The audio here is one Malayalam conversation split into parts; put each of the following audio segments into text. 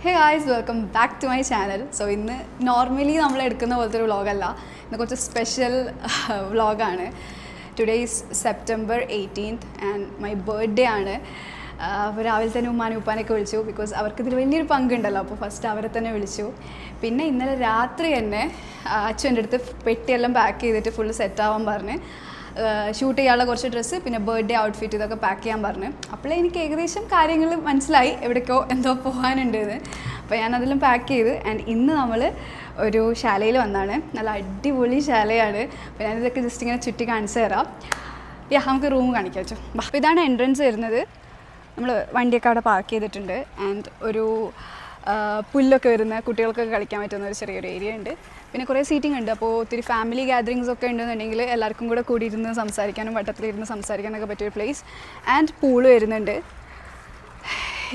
Hey guys, welcome back to my channel. So ഇന്ന് നോർമലി നമ്മൾ എടുക്കുന്ന പോലത്തെ ഒരു വ്ളോഗല്ല, ഇന്ന് കുറച്ച് സ്പെഷ്യൽ വ്ളോഗാണ്. Today is September 18th and my birthday ആണ്. അപ്പോൾ രാവിലെ തന്നെ ഉമ്മാനും ഉപ്പാനൊക്കെ വിളിച്ചു, ബിക്കോസ് അവർക്കിതിൽ വലിയൊരു പങ്കുണ്ടല്ലോ. അപ്പോൾ ഫസ്റ്റ് അവരെ തന്നെ വിളിച്ചു. പിന്നെ ഇന്നലെ രാത്രി തന്നെ അച്ഛൻ്റെ അടുത്ത് പെട്ടിയെല്ലാം പാക്ക് ചെയ്തിട്ട് ഫുള്ള് സെറ്റാവാൻ പറഞ്ഞ് ഷൂട്ട് ചെയ്യാനുള്ള കുറച്ച് ഡ്രസ്സ്, പിന്നെ ബർത്ത്ഡേ ഔട്ട്ഫിറ്റ് ഇതൊക്കെ പാക്ക് ചെയ്യാൻ പറഞ്ഞു. അപ്പോഴേ എനിക്ക് ഏകദേശം കാര്യങ്ങൾ മനസ്സിലായി എവിടേക്കോ എന്തോ പോകാനുണ്ട് എന്ന്. അപ്പോൾ ഞാനതെല്ലാം പാക്ക് ചെയ്ത്. ആൻഡ് ഇന്ന് നമ്മൾ ഒരു ശാലയിൽ വന്നാണ്. നല്ല അടിപൊളി ശാലയാണ്. അപ്പോൾ ഞാനിതൊക്കെ ജസ്റ്റ് ഇങ്ങനെ ചുറ്റി കാണിച്ചു തരാം. നമുക്ക് റൂം കാണിക്കാം വെച്ചോ. അപ്പോൾ ഇതാണ് എൻട്രൻസ് വരുന്നത്. നമ്മൾ വണ്ടിയൊക്കെ അവിടെ പാർക്ക് ചെയ്തിട്ടുണ്ട്. ആൻഡ് ഒരു പുല്ലൊക്കെ വരുന്ന കുട്ടികൾക്കൊക്കെ കളിക്കാൻ പറ്റുന്ന ഒരു ചെറിയൊരു ഏരിയ ഉണ്ട്. പിന്നെ കുറേ സീറ്റിംഗ് ഉണ്ട്. അപ്പോൾ ഒത്തിരി ഫാമിലി ഗ്യാതറിങ്സ് ഒക്കെ ഉണ്ടെന്നുണ്ടെങ്കിൽ എല്ലാവർക്കും കൂടെ കൂടിയിരുന്ന് സംസാരിക്കാനും വട്ടത്തിലിരുന്ന് സംസാരിക്കാനൊക്കെ പറ്റിയൊരു പ്ലേസ്. ആൻഡ് പൂള് വരുന്നുണ്ട്.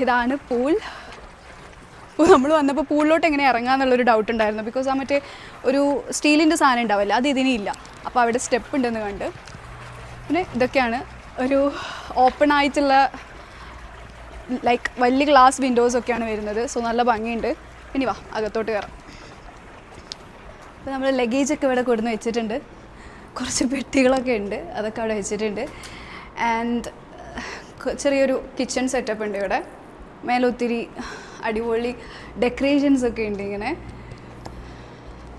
ഇതാണ് പൂൾ. അപ്പോൾ നമ്മൾ വന്നപ്പോൾ പൂളിലോട്ട് എങ്ങനെ ഇറങ്ങാമെന്നുള്ളൊരു ഡൗട്ട് ഉണ്ടായിരുന്നു, ബിക്കോസ് ആ മറ്റേ ഒരു സ്റ്റീലിൻ്റെ സാധനം ഉണ്ടാവില്ല, അത് ഇതിനില്ല. അപ്പോൾ അവിടെ സ്റ്റെപ്പ് ഉണ്ടെന്ന് കണ്ട്. പിന്നെ ഇതൊക്കെയാണ് ഒരു ഓപ്പൺ ആയിട്ടുള്ള ലൈക്ക് വലിയ ഗ്ലാസ് വിൻഡോസൊക്കെയാണ് വരുന്നത്. സോ നല്ല ഭംഗിയുണ്ട്. ഇനി വാ അകത്തോട്ട് കയറാം. അപ്പോൾ നമ്മൾ ലഗേജൊക്കെ ഇവിടെ കൊടുന്ന് വെച്ചിട്ടുണ്ട്. കുറച്ച് പെട്ടികളൊക്കെ ഉണ്ട്, അതൊക്കെ അവിടെ വെച്ചിട്ടുണ്ട്. ആൻഡ് ചെറിയൊരു കിച്ചൺ സെറ്റപ്പ് ഉണ്ട് ഇവിടെ. മേലെ ഒത്തിരി അടിപൊളി ഡെക്കറേഷൻസ് ഒക്കെ ഉണ്ട് ഇങ്ങനെ.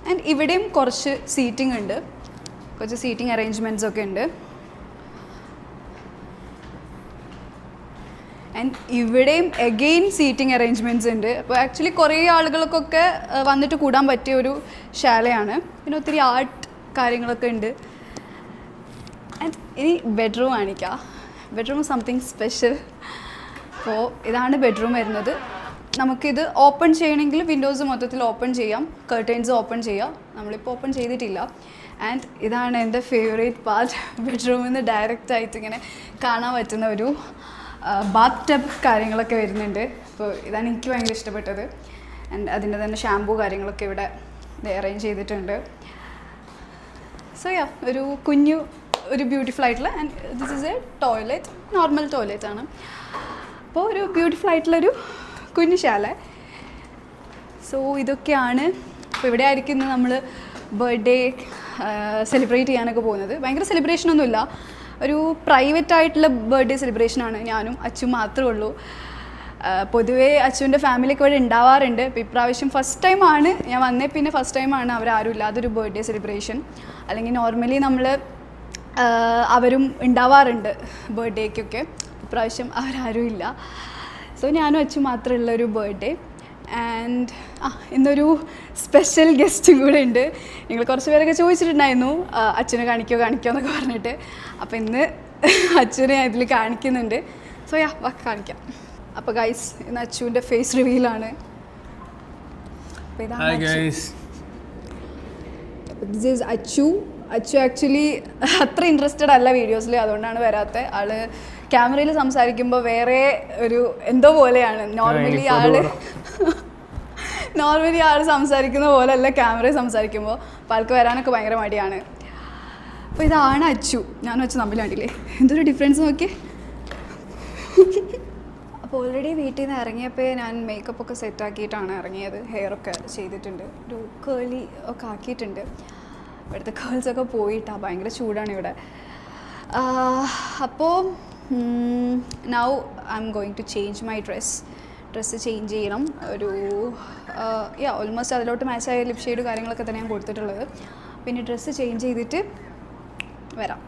ആൻഡ് ഇവിടെയും കുറച്ച് സീറ്റിംഗ് ഉണ്ട്, കുറച്ച് സീറ്റിംഗ് അറേഞ്ച്മെൻറ്റ്സ് ഒക്കെ ഉണ്ട്. ആൻഡ് ഇവിടെയും എഗെയിൻ സീറ്റിംഗ് അറേഞ്ച്മെൻറ്റ്സ് ഉണ്ട്. അപ്പോൾ ആക്ച്വലി കുറേ ആളുകൾക്കൊക്കെ വന്നിട്ട് കൂടാൻ പറ്റിയ ഒരു ശാലയാണ്. പിന്നെ ഒത്തിരി ആർട്ട് കാര്യങ്ങളൊക്കെ ഉണ്ട്. ആൻഡ് ഇനി ബെഡ്റൂം കാണിക്കാം. Bedroom something special. അപ്പോൾ ഇതാണ് ബെഡ്റൂം വരുന്നത്. നമുക്കിത് ഓപ്പൺ ചെയ്യണമെങ്കിൽ വിൻഡോസ് മൊത്തത്തിൽ ഓപ്പൺ ചെയ്യാം, കർട്ടൻസ് ഓപ്പൺ ചെയ്യാം. നമ്മളിപ്പോൾ ഓപ്പൺ ചെയ്തിട്ടില്ല. ആൻഡ് ഇതാണ് എൻ്റെ ഫേവറേറ്റ് പാർട്ട്. ബെഡ്റൂമിൽ നിന്ന് ഡയറക്റ്റായിട്ട് ഇങ്ങനെ കാണാൻ പറ്റുന്ന ഒരു ബാത്ത് ടബ് കാര്യങ്ങളൊക്കെ വരുന്നുണ്ട്. അപ്പോൾ ഇതാണ് എനിക്ക് ഭയങ്കര ഇഷ്ടപ്പെട്ടത്. ആൻഡ് അതിൻ്റെ തന്നെ ഷാമ്പൂ കാര്യങ്ങളൊക്കെ ഇവിടെ അറേഞ്ച് ചെയ്തിട്ടുണ്ട്. സോ ഒരു കുഞ്ഞു ഒരു ബ്യൂട്ടിഫുൾ ആയിട്ടുള്ള, and this is A toilet, normal toilet ആണ്. അപ്പോൾ ഒരു ബ്യൂട്ടിഫുൾ ആയിട്ടുള്ളൊരു കുഞ്ഞു ശാല. സോ ഇതൊക്കെയാണ്. അപ്പോൾ ഇവിടെ ആയിരിക്കും ഇന്ന് നമ്മൾ ബർത്ത്ഡേ സെലിബ്രേറ്റ് ചെയ്യാനൊക്കെ പോകുന്നത്. ഭയങ്കര സെലിബ്രേഷനൊന്നുമില്ല, ഒരു പ്രൈവറ്റ് ആയിട്ടുള്ള ബർത്ത്ഡേ സെലിബ്രേഷനാണ്. ഞാനും അച്ഛൻ മാത്രമേ ഉള്ളൂ. പൊതുവേ അച്ഛൻ്റെ ഫാമിലിയൊക്കെ ഇവിടെ ഉണ്ടാവാറുണ്ട്. ഇപ്പോൾ ഇപ്രാവശ്യം ഫസ്റ്റ് ടൈമാണ് ഞാൻ വന്നേ, പിന്നെ ഫസ്റ്റ് ടൈമാണ് അവരാരും ഇല്ലാതൊരു ബർത്ത്ഡേ സെലിബ്രേഷൻ. അല്ലെങ്കിൽ നോർമലി നമ്മൾ അവരും ഉണ്ടാവാറുണ്ട് ബർത്ത്ഡേക്കൊക്കെ. ഇപ്രാവശ്യം അവരാരും ഇല്ല. സോ ഞാനും അച്ഛൻ മാത്രമുള്ള ഒരു ബർത്ത്ഡേ. ആൻഡ് ഇന്നൊരു സ്പെഷ്യൽ ഗസ്റ്റും കൂടെ ഉണ്ട്. നിങ്ങൾ കുറച്ച് പേരൊക്കെ ചോദിച്ചിട്ടുണ്ടായിരുന്നു അച്ഛനെ കാണിക്കോ എന്നൊക്കെ പറഞ്ഞിട്ട്. അപ്പോൾ ഇന്ന് അച്ഛനെ ഞാൻ ഇതിൽ കാണിക്കുന്നുണ്ട്. സോ കാണിക്കാം. അപ്പോൾ ഗൈസ്, ഇന്ന് അച്ഛൻ്റെ ഫേസ് റിവീലാണ്. അപ്പോൾ ഇതാണ് this is Achu. Achu actually അത്ര ഇൻട്രസ്റ്റഡ് അല്ല വീഡിയോസിൽ, അതുകൊണ്ടാണ് വരാത്തത്. ആള് ക്യാമറയിൽ സംസാരിക്കുമ്പോൾ വേറെ ഒരു എന്തോ പോലെയാണ്. നോർമലി ആൾ സംസാരിക്കുന്ന പോലെയല്ല ക്യാമറയിൽ സംസാരിക്കുമ്പോൾ. അപ്പോൾ ആൾക്ക് വരാനൊക്കെ ഭയങ്കര മടിയാണ്. അപ്പോൾ ഇതാണ് അച്ചു. ഞാനും അച്ചു തമ്മിൽ കണ്ടില്ലേ എന്തൊരു ഡിഫറൻസ് നോക്കി. അപ്പോൾ ഓൾറെഡി വീട്ടിൽ നിന്ന് ഇറങ്ങിയപ്പോൾ ഞാൻ മേക്കപ്പൊക്കെ സെറ്റാക്കിയിട്ടാണ് ഇറങ്ങിയത്. ഹെയറൊക്കെ ചെയ്തിട്ടുണ്ട്, ഒരു കേളി ഒക്കെ ആക്കിയിട്ടുണ്ട്. ഇവിടുത്തെ കേൾസൊക്കെ പോയിട്ടാണ്, ഭയങ്കര ചൂടാണ് ഇവിടെ. അപ്പോൾ now I am going to change my dress change ചെയ്യണം. ഒരു ഓൾമോസ്റ്റ് അതിലോട്ട് മാച്ചായ ലിപ് ഷെയ്ഡ് കാര്യങ്ങളൊക്കെ തന്നെ ഞാൻ കൊടുത്തിട്ടുള്ളത്. പിന്നെ ഡ്രസ്സ് ചേഞ്ച് ചെയ്തിട്ട് വരാം.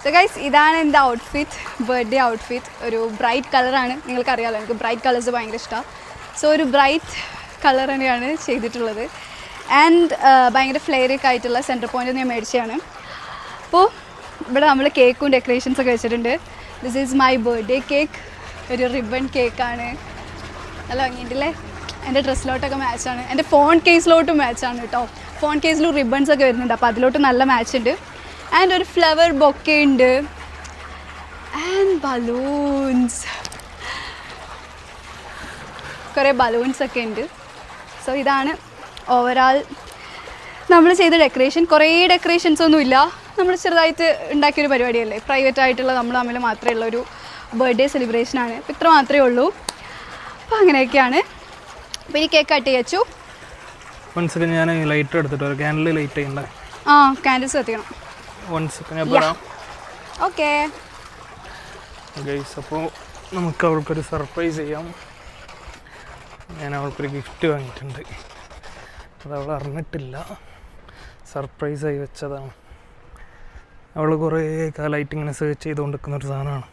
സോ ഗൈസ്, ഇതാണ് എൻ്റെ ഔട്ട്ഫിറ്റ്, ബർത്ത്ഡേ ഔട്ട്ഫിറ്റ്. ഒരു ബ്രൈറ്റ് കളറാണ്. നിങ്ങൾക്കറിയാമല്ലോ എനിക്ക് ബ്രൈറ്റ് കളേഴ്സ് ഭയങ്കര ഇഷ്ടമാണ്. സോ ഒരു ബ്രൈറ്റ് കളർ തന്നെയാണ് ചെയ്തിട്ടുള്ളത്. ആൻഡ് ഭയങ്കര ഫ്ലെയറിക് ആയിട്ടുള്ള സെൻറ്റർ പോയിൻ്റ് ഞാൻ മേടിച്ചതാണ്. അപ്പോൾ ഇവിടെ നമ്മൾ കേക്കും ഡെക്കറേഷൻസൊക്കെ വെച്ചിട്ടുണ്ട്. This is my birthday cake. ഒരു റിബൺ കേക്കാണ്. നല്ല ഭംഗിയുണ്ടല്ലേ. എൻ്റെ ഡ്രസ്സിലോട്ടൊക്കെ മാച്ചാണ്. എൻ്റെ ഫോൺ കേസിലോട്ടും മാച്ചാണ് കേട്ടോ. ഫോൺ കേസിലും റിബൺസൊക്കെ വരുന്നുണ്ട്, അപ്പോൾ അതിലോട്ട് നല്ല മാച്ച് ഉണ്ട്. ആൻഡ് ഒരു ഫ്ലവർ ബൊക്കെ ഉണ്ട്. And balloons. കുറേ ബലൂൺസ് ഒക്കെ ഉണ്ട്. സോ ഇതാണ് ഓവറാൾ നമ്മൾ ചെയ്ത ഡെക്കറേഷൻ. കുറേ ഡെക്കറേഷൻസ് ഒന്നുമില്ല, നമ്മൾ ചെറുതായിട്ട് ഉണ്ടാക്കിയൊരു പരിപാടിയല്ലേ, പ്രൈവറ്റ് ആയിട്ടുള്ള നമ്മൾ തമ്മിൽ മാത്രമേ ഉള്ളൊരു ബർത്ത്ഡേ സെലിബ്രേഷനാണ്. അപ്പോൾ ഇത്ര മാത്രമേ ഉള്ളൂ. അപ്പോൾ അങ്ങനെയൊക്കെയാണ്. അപ്പോൾ ഇനി കേക്ക് കട്ട് ചെയ്യച്ചു. ഞാൻ ലൈറ്റ് എടുത്തിട്ട് ഒരു ക്യാൻഡിൽ ലൈറ്റ് ചെയ്യണ്ടേ? ക്യാൻഡിൽസ് കത്തിക്കണം. ഓക്കെ ഗൈസ്, അപ്പോൾ നമുക്ക് അവൾക്കൊരു സർപ്രൈസ് ചെയ്യാം. ഞാൻ അവൾക്കൊരു ഗിഫ്റ്റ് വാങ്ങിയിട്ടുണ്ട്. അത് അവൾ അറിഞ്ഞിട്ടില്ല, സർപ്രൈസായി വെച്ചതാണ്. അവൾ കുറേ കാലമായിട്ട് ഇങ്ങനെ സെർച്ച് ചെയ്തുകൊണ്ടിരിക്കുന്ന ഒരു സാധനമാണ്.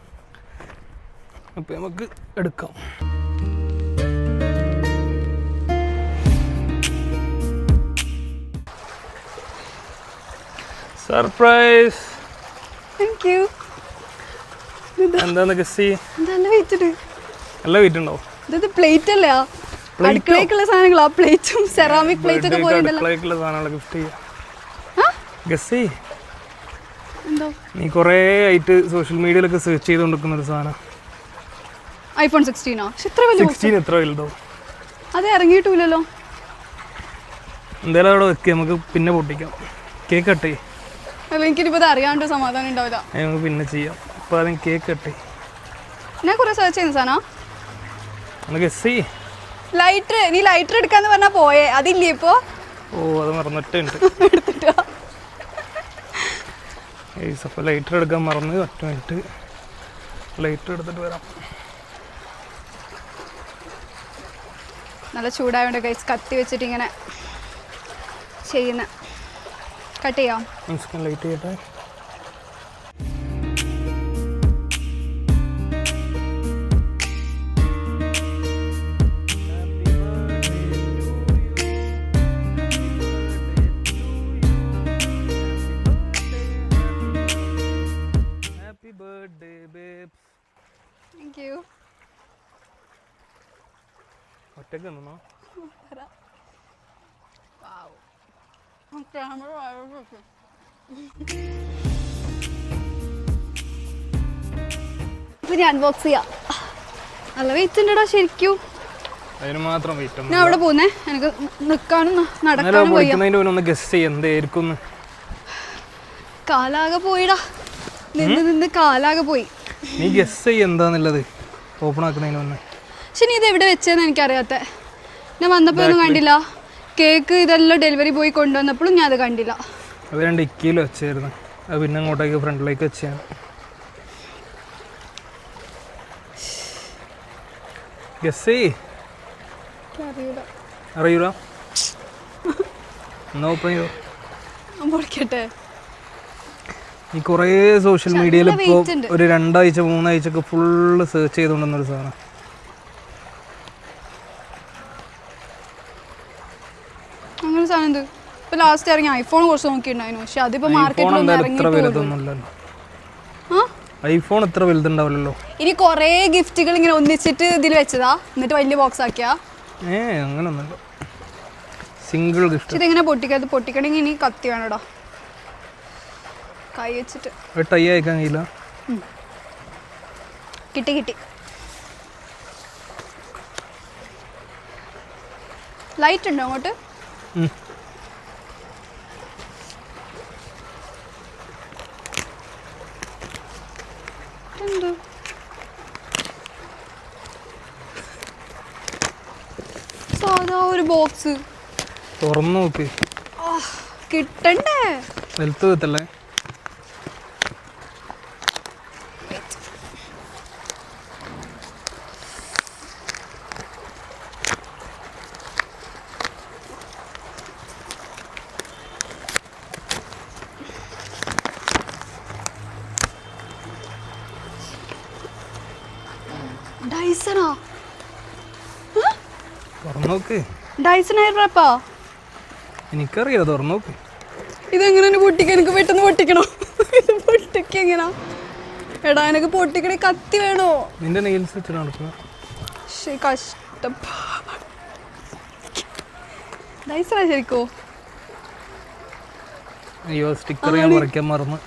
അപ്പോൾ നമുക്ക് എടുക്കാം. സർപ്രൈസ്. Thank you. എന്താന്ന് ഗസ് ചെയ്യ്. നല്ല വെയിറ്റ് ഉണ്ടോ? ഇത് പ്ലേറ്റ് അല്ലേ? അടുക്കളയ്ക്കുള്ള സാധനങ്ങളാ, പ്ലേറ്റും സെറാമിക് പ്ലേറ്റ് ഒക്കെ പോലെ അടുക്കളയ്ക്കുള്ള സാധനങ്ങൾ ഗിഫ്റ്റ് ചെയ്യാം. ഗസ് ചെയ്യ്. എന്തോ നീ കുറേ ആയിട്ട് സോഷ്യൽ മീഡിയയിലൊക്കെ സെർച്ച് ചെയ്തുകൊണ്ടിരിക്കുന്ന ഒരു സാധനം. iPhone 16 പക്ഷെ ഇത്ര വലിയ 16 എത്ര വലുതോ? അത് ഇറങ്ങിയിട്ടില്ലല്ലോ. എന്തായാലും അവിടെ വെക്കുക, നമുക്ക് പിന്നെ പൊട്ടിക്കാം. കേക്ക് കട്ട് ചെയ്യ്. അല്ല, എനിക്കിനിപ്പോൾ അറിയാണ്ട് സമാധാനം ഉണ്ടാവില്ല. നമുക്ക് പിന്നെ ചെയ്യാം. അപ്പോൾ അതിന് കേക്ക് കട്ട് ചെയ്യ്. ഞാൻ കുറേ സെർച്ച് ചെയ്യുന്ന സാധനം. ഗസ് ചെയ്യ്. ലൈറ്റർ. നീ ലൈറ്റർ എടുക്കാന്ന് പറഞ്ഞാൽ പോയേ, അതില്ലേ ഇപ്പോൾ? ഓ, അത് മറന്നിട്ടുണ്ട്. എടുത്തിട്ടോ? അപ്പോൾ ലൈറ്റർ എടുക്കാൻ മറന്ന്. 1 മിനിറ്റ് ലൈറ്റർ എടുത്തിട്ട് വരാം. നല്ല ചൂടായതുകൊണ്ട് ഗൈസ് കത്തി വെച്ചിട്ട് ഇങ്ങനെ ചെയ്യുന്ന. കട്ട് ചെയ്യാം. ലൈറ്റ് ചെയ്യട്ടെ. ഒറ്റക്ക് നിന്നോ? ഇനി അൺബോക്സ് ചെയ്യാം. നല്ല വെയിറ്റ് ഉണ്ടടാ ശരിക്കും. അതിന് മാത്രം വെയിറ്റ്. ഞാൻ അവിടെ പോകുന്നേ, എനിക്ക് നിൽക്കാനും നടക്കാനും എന്തായിരിക്കും. കാലാകെ പോയിടാ, നിന്ന് കാലാകെ പോയി. നീ ഗസ് ചെയ്യ എന്താന്നുള്ളത് ഓപ്പൺ ആക്കുന്നതിന് മുന്നേ. പക്ഷെ നീ ഇത് എവിടെ വെച്ചതെന്ന് എനിക്കറിയാത്ത. ഞാൻ വന്നപ്പോൾ ഒന്നും കണ്ടില്ല. കേക്ക് ഇതെല്ലാം ഡെലിവറി ബോയ് കൊണ്ടുവന്നപ്പോഴും ഞാൻ അത് കണ്ടില്ല. അത് 2 ഇക്കിയിൽ വെച്ചായിരുന്നു. അത് പിന്നെ അങ്ങോട്ടേക്ക് ഫ്രണ്ടിലേക്ക് വെച്ചാണ്. ഗസ് ചെയ്യ്. അറിയൂല. എന്നാ ഓപ്പൺ ചെയ്തോ. പൊളിക്കട്ടെ. ഈ കുറേ സോഷ്യൽ മീഡിയയിൽ ഇപ്പോൾ ഒരു 2 ആഴ്ച 3 ആഴ്ചയൊക്കെ ഫുള്ള് സെർച്ച് ചെയ്തുകൊണ്ടിരുന്നൊരു സാധനം. അങ്ങനെ സാധനം എന്ത്? ഇപ്പൊ ലാസ്റ്റ് ഇറങ്ങി ഐഫോൺ കുറച്ച് നോക്കിയിട്ടുണ്ടായിരുന്നു, പക്ഷെ അതിപ്പോ മാർക്കറ്റിലൊന്നും ഇറങ്ങിയിട്ടില്ല. ഐഫോൺ എത്ര വലുതുണ്ടാവില്ലല്ലോ. ഇനി കുറേ ഗിഫ്റ്റുകൾ ഇങ്ങനെ ഒന്നിച്ചിട്ട് ഇതിൽ വെച്ചതാ, എന്നിട്ട് വലിയ ബോക്സ് ആക്കിയാ. അങ്ങനൊന്നുമില്ല, സിംഗിൾ ഗിഫ്റ്റ്. ഇതെങ്ങനെ പൊട്ടിക്കരുത്? പൊട്ടിക്കണമെങ്കിൽ ഇനി കത്തി വേണോടാ, കൈ വെച്ചിട്ട്. ടൈ അയക്കാൻ കഴിയില്ല. കിട്ടി. ലൈറ്റ് ഉണ്ടോ അങ്ങോട്ട്? സാധാ ഒരു ബോക്സ് തുറന്നു നോക്ക്. കിട്ടണ്ടേ? വലുത്ത് കിട്ടല്ലേ? ഡൈസണോ? തുറന്നോക്ക്. ഡൈസൺ എയർ റാപ്പാ? എനിക്കറിയാം, തുറന്നോക്ക്. ഇതെങ്ങനെ പൊട്ടിക്കാൻ? എനിക്ക് പെട്ടെന്ന് പൊട്ടിക്കണോ? ഇത് പൊട്ടിക്കെങ്ങനാ? എടാ എനിക്ക് പൊട്ടിക്കണേ കത്തി വേണോ? നിന്റെ നെയിൽസ് വെച്ച് നടക്കുക. കഷ്ടപ്പാട്. ഡൈസണാ ശരിക്കോ? അയ്യോ, സ്റ്റിക്കർ ഞാൻ പറിക്കാൻ മറന്നു.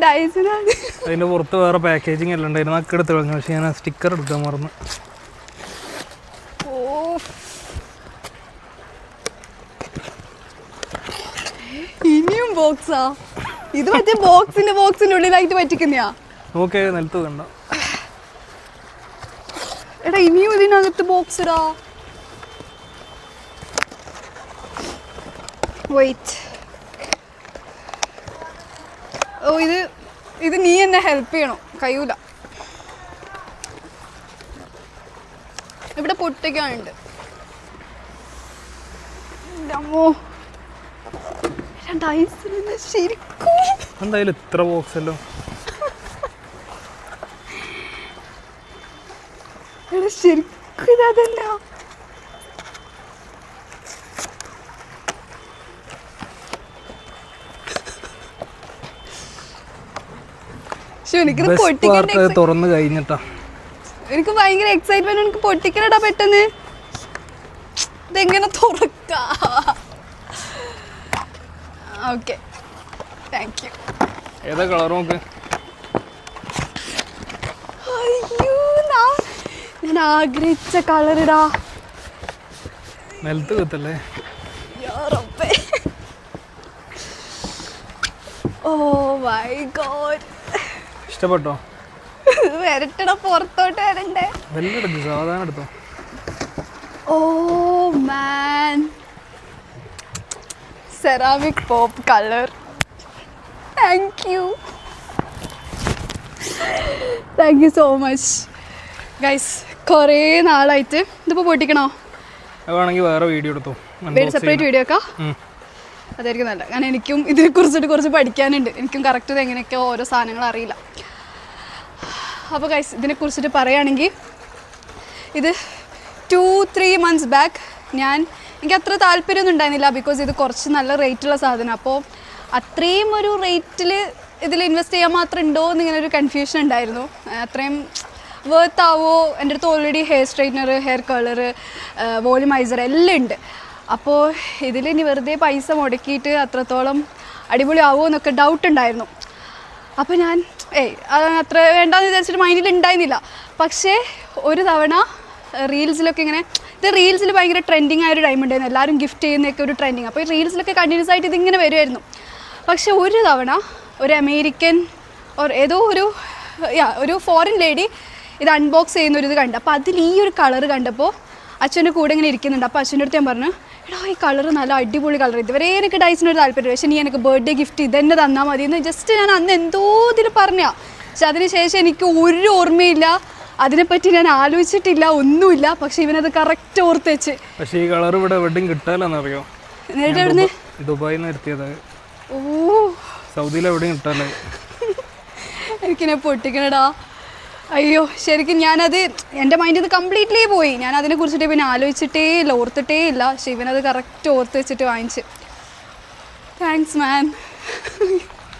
ഡൈസിനാണ്. അതിൻ്റെ പുറത്ത് വേറെ പാക്കേജിങ് എല്ലാം ഉണ്ടായിരുന്നു, അതൊക്കെ എടുത്ത് കളഞ്ഞു. പക്ഷെ ഞാൻ ആ സ്റ്റിക്കർ എടുക്കാൻ മറന്നു. ഇനിയും ബോക്സാ? ഇത് മറ്റേ ബോക്സിന്റെ ഉള്ളിലായിട്ട് പറ്റിക്കുന്നയാ? ഓക്കെ, നിലത്ത് കണ്ട. എടാ ഇനിയും ഇതിനകത്ത് ബോക്സ് ഇടാ. വെയിറ്റ്. ഓ ഇത് നീ എന്നെ ഹെൽപ്പ് ചെയ്യണം, കഴിയൂല. ഇവിടെ പൊട്ടിക്കാനുണ്ട്. അമ്മോ, ശരിക്കും എന്തായാലും ഇത്ര ബോക്സ് അല്ലോ. ശരിക്കും ഇതല്ല. എനിക്കിത് പൊട്ടിക്കണ്ട. തുറന്നു കഴിഞ്ഞിട്ടാ എനിക്ക് ഭയങ്കര എക്സൈറ്റ്മെന്റ്. എനിക്ക് പൊട്ടിക്കലടാ പെട്ടെന്ന്. ഇതെങ്ങനെ തുറക്ക? Okay, thank you. ഏതാ കളർ നോക്ക്. അയ്യോ, ഞാൻ ആഗ്രഹിച്ച കളറിടാ. നിലത്ത് കുത്തല്ലേ? ഓ മൈ ഗോഡ്, ഇഷ്ടപ്പെട്ടോ? വരട്ടണ, പുറത്തോട്ട് വരണ്ടേ? വെല്ലെടുത്തു, സാധാരണ എടുത്തോ. Oh man, ceramic pop colour. Thank you so much guys. കുറേ നാളായിട്ട് ഇതിപ്പോൾ പൊട്ടിക്കണോ? വേണമെങ്കിൽ വേറെ വീഡിയോ എടുത്തോ, സെപ്പറേറ്റ് വീഡിയോ ഒക്കെ. അതായിരിക്കും നല്ല. കാരണം എനിക്കും ഇതിനെക്കുറിച്ചിട്ട് കുറച്ച് പഠിക്കാനുണ്ട്. എനിക്കും കറക്റ്റ് എങ്ങനെയൊക്കെ ഓരോ സാധനങ്ങൾ അറിയില്ല. അപ്പോൾ ഗൈസ്, ഇതിനെക്കുറിച്ചിട്ട് പറയുകയാണെങ്കിൽ ഇത് 2-3 months ബാക്ക് എനിക്ക് അത്ര താല്പര്യമൊന്നും ഉണ്ടായിരുന്നില്ല. ബിക്കോസ് ഇത് കുറച്ച് നല്ല റേറ്റുള്ള സാധനം. അപ്പോൾ അത്രയും ഒരു റേറ്റിൽ ഇതിൽ ഇൻവെസ്റ്റ് ചെയ്യാൻ മാത്രം ഉണ്ടോ എന്നിങ്ങനെ ഒരു കൺഫ്യൂഷൻ ഉണ്ടായിരുന്നു. അത്രയും വർത്ത് ആവോ? എൻ്റെ അടുത്ത് already hair straightener, hair colour, volumiser എല്ലാം ഉണ്ട്. അപ്പോൾ ഇതിൽ ഇനി വെറുതെ പൈസ മുടക്കിയിട്ട് അത്രത്തോളം അടിപൊളി ആവുമോ എന്നൊക്കെ ഡൗട്ട് ഉണ്ടായിരുന്നു. അപ്പോൾ ഞാൻ അത്ര വേണ്ടാന്ന് വിചാരിച്ചിട്ട് മൈൻഡിൽ ഉണ്ടായിരുന്നില്ല. പക്ഷേ ഒരു തവണ റീൽസിലൊക്കെ ഇങ്ങനെ, ഇത് റീൽസിൽ ഭയങ്കര ട്രെൻഡിങ് ആയൊരു ടൈം ഉണ്ടായിരുന്നു. എല്ലാവരും ഗിഫ്റ്റ് ചെയ്യുന്നതൊക്കെ ഒരു ട്രെൻഡിങ്. അപ്പോൾ ഈ റീൽസിലൊക്കെ കണ്ടിന്യൂസ് ആയിട്ട് ഇതിങ്ങനെ വരുമായിരുന്നു. പക്ഷേ ഒരു തവണ ഒരു അമേരിക്കൻ ഏതോ ഒരു ഫോറിൻ ലേഡി ഇത് അൺബോക്സ് ചെയ്യുന്നൊരിത് കണ്ടു. അപ്പോൾ അതിൽ ഈ ഒരു കളർ കണ്ടപ്പോൾ അച്ഛൻ്റെ കൂടെ ഇങ്ങനെ ഇരിക്കുന്നുണ്ട്. അപ്പോൾ അച്ഛൻ്റെ അടുത്ത് ഞാൻ പറഞ്ഞു, എടാ ഈ കളർ നല്ല അടിപൊളി കളർ, ഇതുവരെ എനിക്ക് ഡൈസിനൊരു താല്പര്യം, പക്ഷേ നീ എനിക്ക് ബർത്ത്ഡേ ഗിഫ്റ്റ് ഇതെന്നെ തന്നാൽ മതി എന്ന് ജസ്റ്റ് ഞാൻ അന്ന് എന്തോ ഇതിൽ പറഞ്ഞാ. പക്ഷെ അതിന് ശേഷം എനിക്ക് ഒരു ഓർമ്മയില്ല, അതിനെപ്പറ്റി ഞാൻ ആലോചിച്ചിട്ടില്ല, ഒന്നുമില്ല. പക്ഷെ ഇവനത് കറക്റ്റ് ഓർത്ത് വെച്ച്. പക്ഷേ ഈ കളർ ഇവിടെ എവിടെയും കിട്ടാലെന്നറിയോ? ദുബായിൽ നിന്ന് എത്തിയത്. ഓ, സൗദിയിൽ എവിടെയും കിട്ടാല്ലേ? എനിക്കിനെ പൊട്ടിക്കണടാ. അയ്യോ, ശരിക്കും ഞാനത് എൻ്റെ മൈൻഡിൽ നിന്ന് കംപ്ലീറ്റ്ലി പോയി. ഞാൻ അതിനെക്കുറിച്ചിട്ട് പിന്നെ ആലോചിച്ചിട്ടേ ഇല്ല, ഓർത്തിട്ടേ ഇല്ല. പക്ഷെ ഇവനത് കറക്റ്റ് ഓർത്ത് വെച്ചിട്ട് വാങ്ങിച്ച്. Thanks man.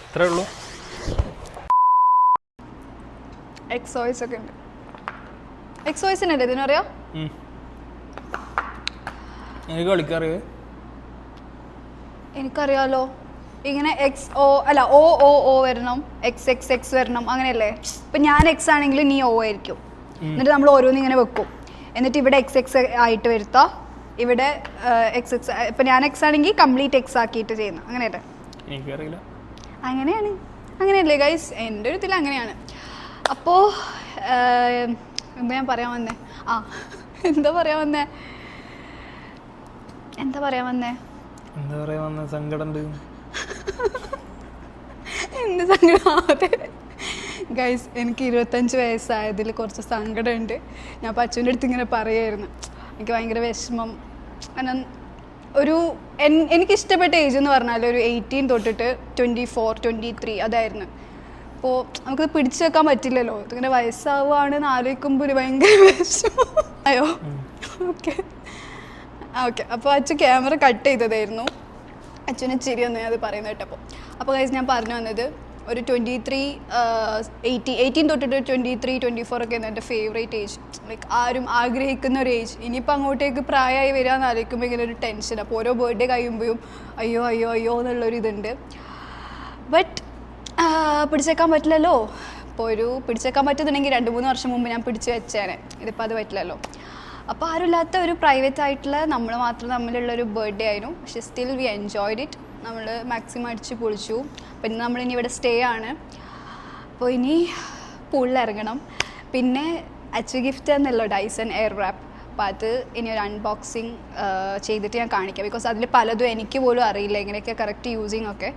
ഇത്രേ ഉള്ളൂ. എക്സോയ്സ് ഒക്കെ ഉണ്ട്. എക്സോയ്സിനല്ലേ ഇതിനറിയാം? എനിക്ക് കളിക്കാറിയോ? എനിക്കറിയാലോ. ഇങ്ങനെ OO വരണം, XX വരണം, അങ്ങനെയല്ലേ? ഇപ്പം ഞാൻ X ആണെങ്കിൽ നീ O ആയിരിക്കും. എന്നിട്ട് നമ്മൾ ഓരോന്ന് ഇങ്ങനെ വെക്കും. എന്നിട്ട് ഇവിടെ XX ആയിട്ട് വരുത്താം, ഇവിടെ XX. ഇപ്പം ഞാൻ X ആണെങ്കിൽ കംപ്ലീറ്റ് X ആക്കിയിട്ട് ചെയ്യുന്നു, അങ്ങനെയല്ലേ? എനിക്കറിയില്ല. അങ്ങനെയല്ലേ ഗൈസ്? എൻ്റെ ഒരു ഇതിൽ അങ്ങനെയാണ്. അപ്പോൾ എന്താ ഞാൻ പറയാൻ വന്നേ? എന്താ പറയാൻ വന്നേ? സങ്കടമുണ്ട്. എന്ത് സങ്കടമാവട്ടെ ഗൈസ്, എനിക്ക് 25 വയസ്സായതിൽ കുറച്ച് സങ്കടമുണ്ട്. ഞാൻ അച്ഛൻ്റെ അടുത്ത് ഇങ്ങനെ പറയായിരുന്നു, എനിക്ക് ഭയങ്കര വിഷമം. കാരണം എനിക്കിഷ്ടപ്പെട്ട ഏജ് എന്ന് പറഞ്ഞാൽ ഒരു 18 തൊട്ടിട്ട് 24, 23 അതായിരുന്നു. അപ്പോൾ നമുക്കത് പിടിച്ചു വെക്കാൻ പറ്റില്ലല്ലോ. ഇതിങ്ങനെ വയസ്സാവുകയാണെന്ന് ആലോചിക്കുമ്പോൾ ഒരു ഭയങ്കര വിഷമം. അയ്യോ, ഓക്കെ. അപ്പോൾ അച്ഛൻ ക്യാമറ കട്ട് ചെയ്തതായിരുന്നു. അച്ഛന് ചിരി വന്നു അത് പറയുന്നത് കേട്ടപ്പോൾ. അപ്പോൾ ഗൈസ്, ഞാൻ പറഞ്ഞു വന്നത് ഒരു 18 തൊട്ടിട്ട് 23, 24 ഒക്കെ എൻ്റെ ഫേവറേറ്റ് ഏജ്. ലൈക്ക് ആരും ആഗ്രഹിക്കുന്ന ഒരു ഏജ്. ഇനിയിപ്പോൾ അങ്ങോട്ടേക്ക് പ്രായമായി വരികയെന്ന് ആലോചിക്കുമ്പോൾ ഇങ്ങനെ ഒരു ടെൻഷൻ. അപ്പോൾ ഓരോ ബർത്ത്ഡേ കഴിയുമ്പോഴും അയ്യോ എന്നുള്ളൊരു ഇതുണ്ട്. ബട്ട് പിടിച്ചേക്കാൻ പറ്റില്ലല്ലോ. ഇപ്പോൾ പിടിച്ചേക്കാൻ പറ്റുന്നുണ്ടെങ്കിൽ 2-3 വർഷം മുമ്പ് ഞാൻ പിടിച്ച് വെച്ചേനെ. ഇതിപ്പോൾ അത് പറ്റില്ലല്ലോ. അപ്പോൾ ആരുമില്ലാത്ത ഒരു പ്രൈവറ്റ് ആയിട്ടുള്ള നമ്മൾ മാത്രം തമ്മിലുള്ളൊരു ബർത്ത്ഡേ ആയിരുന്നു. പക്ഷേ സ്റ്റിൽ വി എൻജോയ്ഡ് ഇറ്റ്. നമ്മൾ മാക്സിമം അടിച്ച് പൊളിച്ചു. അപ്പോൾ ഇന്ന് നമ്മളിനി ഇവിടെ സ്റ്റേ ആണ്. അപ്പോൾ ഇനി പൂളിൽ ഇറങ്ങണം. പിന്നെ അച്ചു ഗിഫ്റ്റ് എന്നല്ലോ ഡൈസൺ എയർ റാപ്പ്. അപ്പോൾ അത് ഇനി ഒരു അൺബോക്സിങ് ചെയ്തിട്ട് ഞാൻ കാണിക്കാം. ബിക്കോസ് അതിൽ പലതും എനിക്ക് പോലും അറിയില്ല എങ്ങനെയൊക്കെ കറക്റ്റ് യൂസിങ് ഒക്കെ.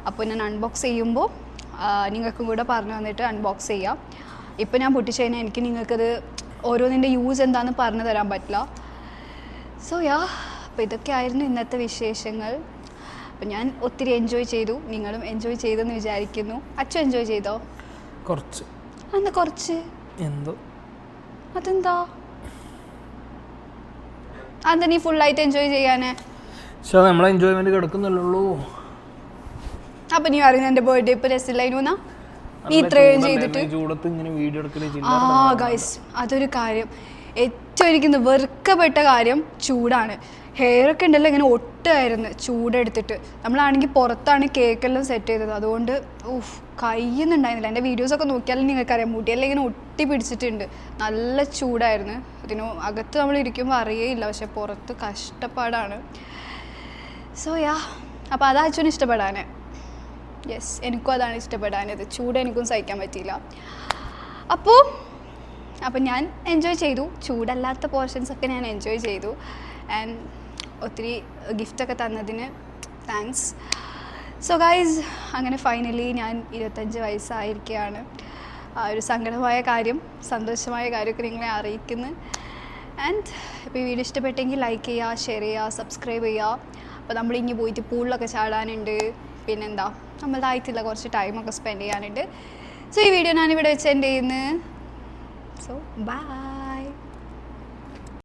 അപ്പോൾ ഞാൻ അൺബോക്സ് ചെയ്യുമ്പോൾ നിങ്ങൾക്കും കൂടെ പറഞ്ഞു വന്നിട്ട് അൺബോക്സ് ചെയ്യാം. ഇപ്പോൾ ഞാൻ പൊട്ടിച്ച് കഴിഞ്ഞാൽ എനിക്ക് നിങ്ങൾക്കത് ഓരോന്നിൻ്റെ യൂസ് എന്താണെന്ന് പറഞ്ഞു തരാൻ പറ്റില്ല. സോ അപ്പോൾ ഇതൊക്കെ ആയിരുന്നു ഇന്നത്തെ വിശേഷങ്ങൾ. അപ്പോൾ ഞാൻ ഒത്തിരി എൻജോയ് ചെയ്തു, നിങ്ങളും എൻജോയ് ചെയ്തെന്ന് വിചാരിക്കുന്നു. അച്ചു എൻജോയ് ചെയ്തോ? കുറച്ച്. എന്താ കുറച്ച്? എന്തോ അതെന്താ അതെന്താ നീ ഫുള്ളായിട്ട് എൻജോയ് ചെയ്യാനേ? പക്ഷേ നമ്മളെ എൻജോയ്മെന്റ് കിടക്കുന്നുള്ളൂ. അപ്പം നീ പറയുന്നത് എൻ്റെ ബർത്ത്ഡേ ഇപ്പോൾ രസമില്ലായിരുന്നു നീ ഇത്രയും ചെയ്തിട്ട്? ഗൈസ്, അതൊരു കാര്യം. ഏറ്റവും എനിക്ക് വെറുക്കപ്പെട്ട കാര്യം ചൂടാണ്. ഹെയറൊക്കെ ഉണ്ടല്ലോ ഇങ്ങനെ ഒട്ടുമായിരുന്നു ചൂടെടുത്തിട്ട്. നമ്മളാണെങ്കിൽ പുറത്താണ് കേക്കെല്ലാം സെറ്റ് ചെയ്തത്. അതുകൊണ്ട് കയ്യൊന്നും ഉണ്ടായിരുന്നില്ല. എൻ്റെ വീഡിയോസൊക്കെ നോക്കിയാലും നിങ്ങൾക്കറിയാം മുടിയെല്ലാം ഇങ്ങനെ ഒട്ടി പിടിച്ചിട്ടുണ്ട്. നല്ല ചൂടായിരുന്നു. അതിന് അകത്ത് നമ്മൾ ഇരിക്കുമ്പോൾ അറിയേയില്ല, പക്ഷെ പുറത്ത് കഷ്ടപ്പാടാണ്. സോ അപ്പോൾ അതാ അച്ഛനും ഇഷ്ടപ്പെടാനേ. യെസ്, എനിക്കും അതാണ് ഇഷ്ടപ്പെടാനത്. ചൂട് എനിക്കും സഹിക്കാൻ പറ്റിയില്ല. അപ്പോൾ ഞാൻ എൻജോയ് ചെയ്തു. ചൂടല്ലാത്ത പോർഷൻസൊക്കെ ഞാൻ എൻജോയ് ചെയ്തു. ആൻഡ് ഒത്തിരി ഗിഫ്റ്റൊക്കെ തന്നതിന് താങ്ക്സ്. സോ ഗൈസ്, അങ്ങനെ ഫൈനലി ഞാൻ 25 വയസ്സായിരിക്കുകയാണ്. ഒരു സങ്കടമായ കാര്യം, സന്തോഷമായ കാര്യമൊക്കെ നിങ്ങളെ അറിയിക്കുന്നു. ആൻഡ് ഇപ്പോൾ ഈ വീഡിയോ ഇഷ്ടപ്പെട്ടെങ്കിൽ ലൈക്ക് ചെയ്യുക, ഷെയർ ചെയ്യുക, സബ്സ്ക്രൈബ് ചെയ്യുക. അപ്പോൾ നമ്മളിങ്ങി പോയിട്ട് പൂളിലൊക്കെ ചാടാനുണ്ട്. പിന്നെന്താ, നമ്മളതായിട്ടുള്ള കുറച്ച് ടൈമൊക്കെ സ്പെൻഡ് ചെയ്യാനുണ്ട്. സോ ഈ വീഡിയോ ഞാനിവിടെ വെച്ച് എൻ്റെ ചെയ്യുന്നു. So by.